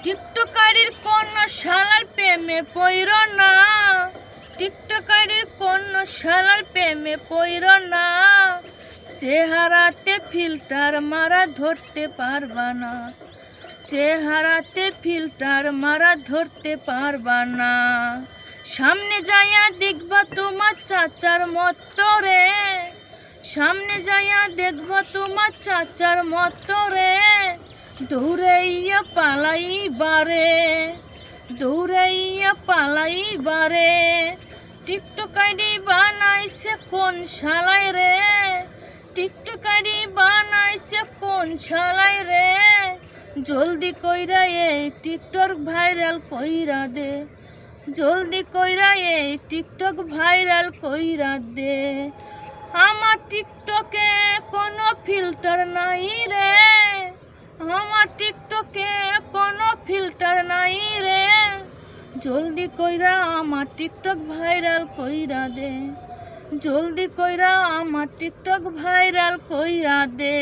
টিকটকারির কোন শালার প্রেমে পইরো না, টিকটকারির কোন শালার প্রেমে পইরো না। চেহারাতে ফিল্টার মারা ধরতে পারবা না, চেহারাতে ফিল্টার মারা ধরতে পারবা না। সামনে যাইয়া দেখবা তোমার চাচার মতো রে, সামনে যাইয়া দেখবা তোমার চাচার মতো রে। দৌড়াইয়া পালাইবারে, দৌড়াইয়া পালাইবারে। টিকটক আইডি বানাইছে কোন শালাই রে, টিকটক আইডি বানাইছে কোন শালাই রে। জলদি কইরা এই টিকটক ভাইরাল কইরা দে, জলদি কইরা এই টিকটক ভাইরাল কইরা দে। আমার টিকটকে কোনো ফিল্টার নাই রে, আমার টিকটকে কোনো ফিল্টার নাই রে। জলদি কইরা আমার টিকটক ভাইরাল কইরা দে, জলদি কইরা আমার টিকটক ভাইরাল কইরা দে।